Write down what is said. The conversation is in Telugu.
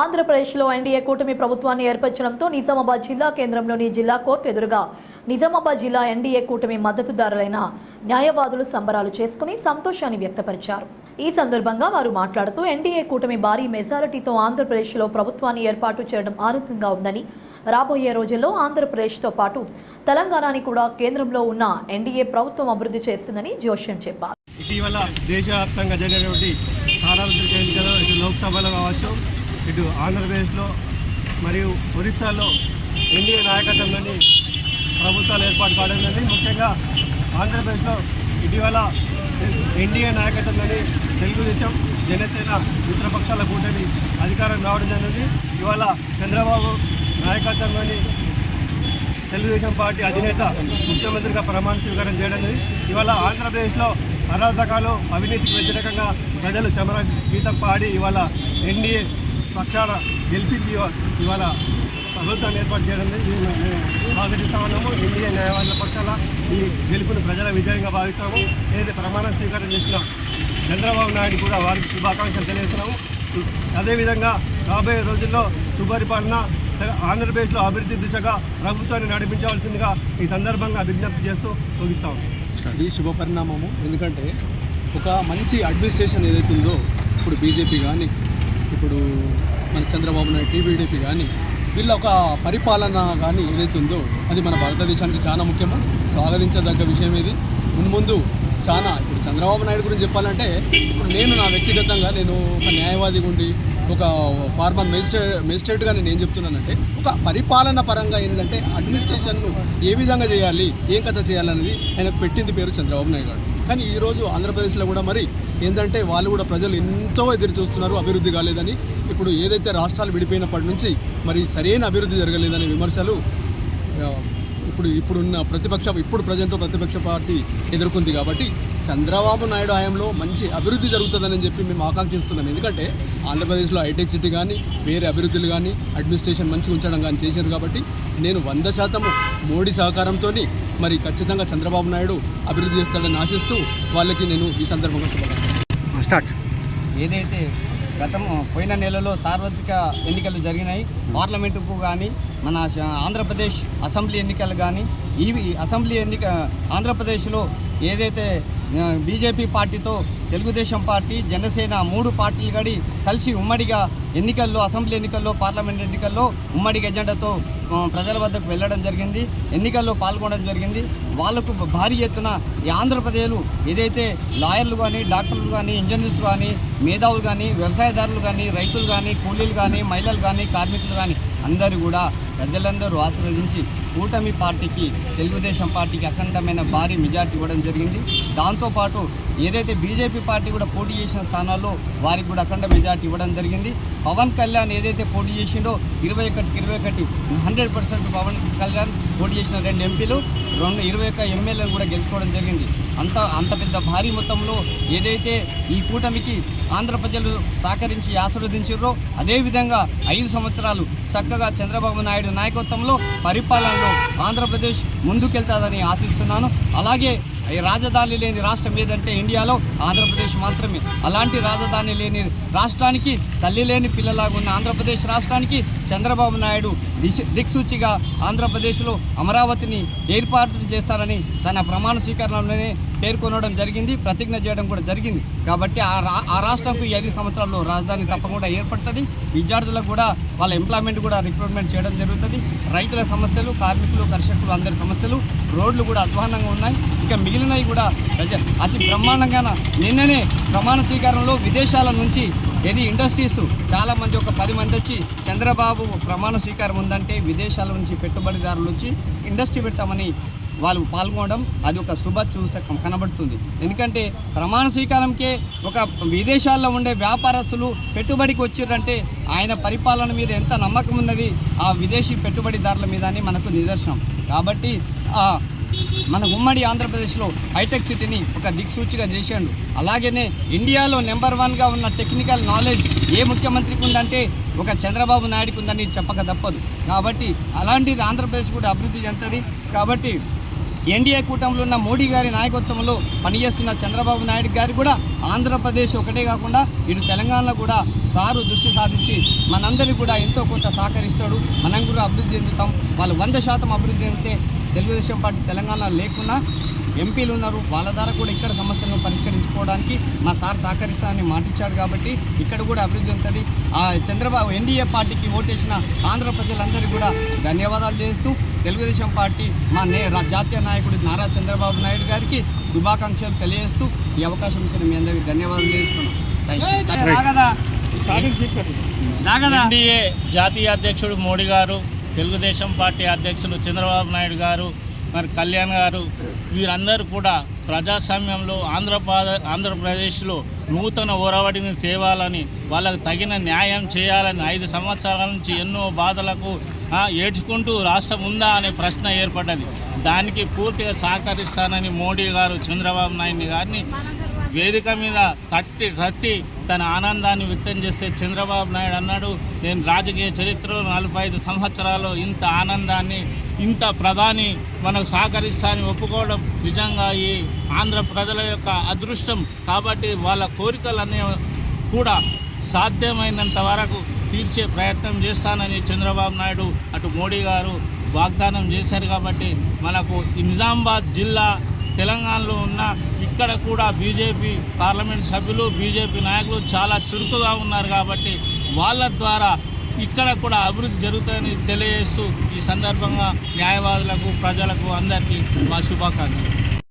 ఆంధ్రప్రదేశ్లో ఎన్డీఏ కూటమి ప్రభుత్వాన్ని ఏర్పరచడంతో నిజామాబాద్ జిల్లా కేంద్రంలోని జిల్లా కోర్టు ఎదురుగా నిజామాబాద్ జిల్లా ఎన్డీఏ కూటమి మద్దతుదారులైన న్యాయవాదులు సంబరాలు చేసుకుని సంతోషాన్ని వ్యక్తపరిచారు. ఈ సందర్భంగా వారు మాట్లాడుతూ ఎన్డీఏ కూటమి భారీ మెజారిటీతో ఆంధ్రప్రదేశ్లో ప్రభుత్వాన్ని ఏర్పాటు చేయడం ఆనందంగా ఉందని, రాబోయే రోజుల్లో ఆంధ్రప్రదేశ్తో పాటు తెలంగాణని కూడా కేంద్రంలో ఉన్న ఎన్డీఏ ప్రభుత్వం అభివృద్ధి చేస్తుందని జోష్యం చెప్పారు. ఇటీవల దేశవ్యాప్తంగా జరిగినటువంటి సార్వత్రిక ఎన్నికల్లో ఇటు లోక్సభలో కావచ్చు, ఇటు ఆంధ్రప్రదేశ్లో మరియు ఒరిస్సాలో ఎన్డీఏ నాయకత్వంలోని ప్రభుత్వాలు ఏర్పాటు కావడంలోని ముఖ్యంగా ఆంధ్రప్రదేశ్లో ఇటీవల ఎన్డీఏ నాయకత్వంలోని తెలుగుదేశం, జనసేన మిత్రపక్షాల కూటమి అధికారం రావడం జరిగింది. ఇవాళ చంద్రబాబు నాయకత్వంలోని తెలుగుదేశం పార్టీ అధినేత ముఖ్యమంత్రిగా ప్రమాణ స్వీకారం చేయడం జరిగింది. ఇవాళ ఆంధ్రప్రదేశ్లో అరాచకాలు, అవినీతికి వ్యతిరేకంగా ప్రజలు చమర గీతం పాడి ఇవాళ ఎన్డీఏ పక్షాన గెలిపించి ఇవాళ ప్రభుత్వాన్ని ఏర్పాటు చేయడం స్వాగతిస్తా ఉన్నాము. ఎన్డీఏ న్యాయవాదుల పక్షాల ఈ గెలుపును ప్రజల విజయంగా భావిస్తాము. ఏదైతే ప్రమాణ స్వీకారం చేసిన చంద్రబాబు నాయుడు కూడా వారికి శుభాకాంక్షలు తెలియజేస్తున్నాము. అదేవిధంగా రాబోయే రోజుల్లో సుపరిపాలన ఆంధ్రప్రదేశ్లో అభివృద్ధి దిశగా ప్రభుత్వాన్ని నడిపించవలసిందిగా ఈ సందర్భంగా విజ్ఞప్తి చేస్తూ ముగిస్తాము. ఇది శుభపరిణామము. ఎందుకంటే ఒక మంచి అడ్మినిస్ట్రేషన్ ఏదైతే ఉందో, ఇప్పుడు బీజేపీ కానీ, ఇప్పుడు మన చంద్రబాబు నాయుడు టీబీడీపీ కానీ, వీళ్ళ ఒక పరిపాలన కానీ ఏదైతే ఉందో అది మన భారతదేశానికి చాలా ముఖ్యము, స్వాగతించదగ్గ విషయం. ఇది ముందు చాలా ఇప్పుడు చంద్రబాబు నాయుడు గురించి చెప్పాలంటే, ఇప్పుడు నేను నా వ్యక్తిగతంగా నేను ఒక న్యాయవాదిగా ఉండి ఒక ఫార్మర్ మెజిస్ట్రేట్గా నేను ఏం చెప్తున్నానంటే, ఒక పరిపాలన పరంగా ఏంటంటే అడ్మినిస్ట్రేషన్ను ఏ విధంగా చేయాలి, ఏం కథ చేయాలనేది ఆయనకు పెట్టింది పేరు చంద్రబాబు నాయుడు గారు. కానీ ఈరోజు ఆంధ్రప్రదేశ్లో కూడా మరి ఏంటంటే వాళ్ళు కూడా ప్రజలు ఎంతో ఎదురు చూస్తున్నారు అభివృద్ధి కాలేదని. ఇప్పుడు ఏదైతే రాష్ట్రాలు విడిపోయినప్పటి నుంచి మరి సరైన అభివృద్ధి జరగలేదనే విమర్శలు ఇప్పుడు ప్రతిపక్ష పార్టీ ఎదుర్కొంది. కాబట్టి చంద్రబాబు నాయుడు హయాంలో మంచి అభివృద్ధి జరుగుతుందని చెప్పి మేము ఆకాంక్షిస్తున్నాం. ఎందుకంటే ఆంధ్రప్రదేశ్లో హైటెక్ సిటీ కానీ, వేరే అభివృద్ధులు కానీ, అడ్మినిస్ట్రేషన్ మంచిగా ఉంచడం కానీ చేశారు. కాబట్టి నేను 100% మోడీ సహకారంతో మరి ఖచ్చితంగా చంద్రబాబు నాయుడు అభివృద్ధి చేస్తాడని ఆశిస్తూ వాళ్ళకి నేను ఈ సందర్భంగా శుభాకాంక్షలు. ఏదైతే పోయిన నెలలో సార్వత్రిక ఎన్నికలు జరిగినాయి, పార్లమెంటుకు కానీ, మన ఆంధ్రప్రదేశ్ అసెంబ్లీ ఎన్నికలు కానీ, ఈ అసెంబ్లీ ఆంధ్రప్రదేశ్లో ఏదైతే బీజేపీ పార్టీతో తెలుగుదేశం పార్టీ, జనసేన 3 పార్టీలు కలిసి ఉమ్మడిగా అసెంబ్లీ ఎన్నికల్లో, పార్లమెంట్ ఎన్నికల్లో ఉమ్మడిగా ఎజెండాతో ప్రజల వద్దకు వెళ్ళడం జరిగింది, ఎన్నికల్లో పాల్గొనడం జరిగింది. వాళ్లకు భారీ ఎత్తున ఈ ఆంధ్రప్రదేశ్లు ఏదైతే లాయర్లు కానీ, డాక్టర్లు కానీ, ఇంజనీర్స్ కానీ, మేధావులు కానీ, వ్యవసాయదారులు కానీ, రైతులు కానీ, కూలీలు కానీ, మహిళలు కానీ, కార్మికులు కానీ అందరూ కూడా ప్రజలందరూ ఆశీర్వదించి కూటమి పార్టీకి, తెలుగుదేశం పార్టీకి అఖండమైన భారీ మెజార్టీ ఇవ్వడం జరిగింది. దాంతోపాటు ఏదైతే బీజేపీ పార్టీ కూడా పోటీ చేసిన స్థానాల్లో వారికి కూడా అఖండ మెజార్టీ ఇవ్వడం జరిగింది. పవన్ కళ్యాణ్ ఏదైతే పోటీ చేసిండో 21 100% పవన్ కళ్యాణ్ పోటీ చేసిన 2 ఎంపీలు, 21 ఎమ్మెల్యేలు కూడా గెలుచుకోవడం జరిగింది. అంత పెద్ద భారీ మొత్తంలో ఏదైతే ఈ కూటమికి ఆంధ్ర ప్రజలు సహకరించి ఆశీర్వదించారో, అదేవిధంగా 5 సంవత్సరాలు చక్కగా చంద్రబాబు నాయుడు నాయకత్వంలో పరిపాలనలో ఆంధ్రప్రదేశ్ ముందుకెళ్తాదని ఆశిస్తున్నాను. అలాగే రాజధాని లేని రాష్ట్రం ఏదంటే ఇండియాలో ఆంధ్రప్రదేశ్ మాత్రమే. అలాంటి రాజధాని లేని రాష్ట్రానికి, తల్లి లేని పిల్లలాగా ఉన్న ఆంధ్రప్రదేశ్ రాష్ట్రానికి చంద్రబాబు నాయుడు దిక్సూచిగా ఆంధ్రప్రదేశ్లో అమరావతిని ఏర్పాటు చేస్తారని తన ప్రమాణ స్వీకరణలోనే పేర్కొనడం జరిగింది, ప్రతిజ్ఞ చేయడం కూడా జరిగింది. కాబట్టి ఆ రాష్ట్రంకు 5 సంవత్సరాల్లో రాజధాని తప్పకుండా ఏర్పడుతుంది. విద్యార్థులకు కూడా వాళ్ళ ఎంప్లాయ్మెంట్ కూడా రిక్రూట్మెంట్ చేయడం జరుగుతుంది. రైతుల సమస్యలు, కార్మికులు, కర్షకులు అందరి సమస్యలు, రోడ్లు కూడా అధ్వానంగా ఉన్నాయి. ఇక మిగిలినవి కూడా అతి బ్రహ్మాండంగా నిన్ననే ప్రమాణ స్వీకారంలో విదేశాల నుంచి ఇండస్ట్రీస్ చాలామంది, ఒక 10 మంది వచ్చి చంద్రబాబు ప్రమాణ స్వీకారం ఉందంటే విదేశాల నుంచి పెట్టుబడిదారులు వచ్చి ఇండస్ట్రీ పెడతామని వాళ్ళు పాల్గొనడం అది ఒక శుభ సూచకం కనబడుతుంది. ఎందుకంటే ప్రమాణ స్వీకారంకే ఒక విదేశాల్లో ఉండే వ్యాపారస్తులు పెట్టుబడికి వచ్చిర్రంటే ఆయన పరిపాలన మీద ఎంత నమ్మకం ఉన్నది ఆ విదేశీ పెట్టుబడిదారుల మీద అని మనకు నిదర్శనం. కాబట్టి మన ఉమ్మడి ఆంధ్రప్రదేశ్లో హైటెక్ సిటీని ఒక దిక్సూచిగా చేశాడు. అలాగనే ఇండియాలో నెంబర్ 1గా ఉన్న టెక్నికల్ నాలెడ్జ్ ఏ ముఖ్యమంత్రికి ఉందంటే ఒక చంద్రబాబు నాయుడుకి ఉందని చెప్పక తప్పదు. కాబట్టి అలాంటిది ఆంధ్రప్రదేశ్ కూడా అభివృద్ధి చెందుతుంది. కాబట్టి ఎన్డీఏ కూటమిలో ఉన్న మోడీ గారి నాయకత్వంలో పనిచేస్తున్న చంద్రబాబు నాయుడు గారు కూడా ఆంధ్రప్రదేశ్ ఒకటే కాకుండా ఇటు తెలంగాణలో కూడా సారు దృష్టి సాధించి మనందరికీ కూడా ఎంతో కొంత సహకరిస్తాడు. మనం కూడా అభివృద్ధి చెందుతాం. వాళ్ళు 100% అభివృద్ధి చెందితే తెలుగుదేశం పార్టీ తెలంగాణ లేకున్నా ఎంపీలు ఉన్నారు, వాళ్ళ ద్వారా కూడా ఇక్కడ సమస్యలను పరిష్కరించుకోవడానికి మా సార్ సహకరిస్తానని మాటిచ్చాడు. కాబట్టి ఇక్కడ కూడా అభివృద్ధి ఉంటుంది. ఆ చంద్రబాబు ఎన్డీఏ పార్టీకి ఓటేసిన ఆంధ్ర ప్రజలందరికీ కూడా ధన్యవాదాలు చేస్తూ తెలుగుదేశం పార్టీ మా జాతీయ నాయకుడు నారా చంద్రబాబు నాయుడు గారికి శుభాకాంక్షలు తెలియజేస్తూ ఈ అవకాశం ఇచ్చిన మీ అందరికీ ధన్యవాదాలు చేస్తున్నాం. ఎన్డీఏ జాతీయ అధ్యక్షుడు మోడీ గారు, తెలుగుదేశం పార్టీ అధ్యక్షులు చంద్రబాబు నాయుడు గారు, మరి కళ్యాణ్ గారు, వీరందరూ కూడా ప్రజాస్వామ్యంలో ఆంధ్రప్రదేశ్లో నూతన ఒరవడిని తేవాలని, వాళ్ళకు తగిన న్యాయం చేయాలని 5 సంవత్సరాల నుంచి ఎన్నో బాధలకు ఏడ్చుకుంటూ రాష్ట్రం ఉందా అనే ప్రశ్న ఏర్పడ్డది. దానికి పూర్తిగా సహకరిస్తానని మోడీ గారు చంద్రబాబు నాయుడు గారిని వేదిక మీద తట్టి తన ఆనందాన్ని వ్యక్తం చేస్తే చంద్రబాబు నాయుడు అన్నాడు, నేను రాజకీయ చరిత్రలో 45 సంవత్సరాలు ఇంత ఆనందాన్ని, ఇంత ప్రధాని మనకు సహకరిస్తానని ఒప్పుకోవడం నిజంగా ఈ ఆంధ్ర ప్రజల యొక్క అదృష్టం. కాబట్టి వాళ్ళ కోరికలన్నీ కూడా సాధ్యమైనంత వరకు తీర్చే ప్రయత్నం చేస్తానని చంద్రబాబు నాయుడు అటు మోడీ గారు వాగ్దానం చేశారు. కాబట్టి మనకు ఈ నిజామాబాద్ జిల్లా తెలంగాణలో ఉన్న ఇక్కడ కూడా బీజేపీ పార్లమెంట్ సభ్యులు, బీజేపీ నాయకులు చాలా చురుకుగా ఉన్నారు. కాబట్టి వాళ్ళ ద్వారా ఇక్కడ కూడా అభివృద్ధి జరుగుతుందని తెలియజేస్తూ ఈ సందర్భంగా న్యాయవాదులకు, ప్రజలకు అందరికీ మా శుభాకాంక్షలు.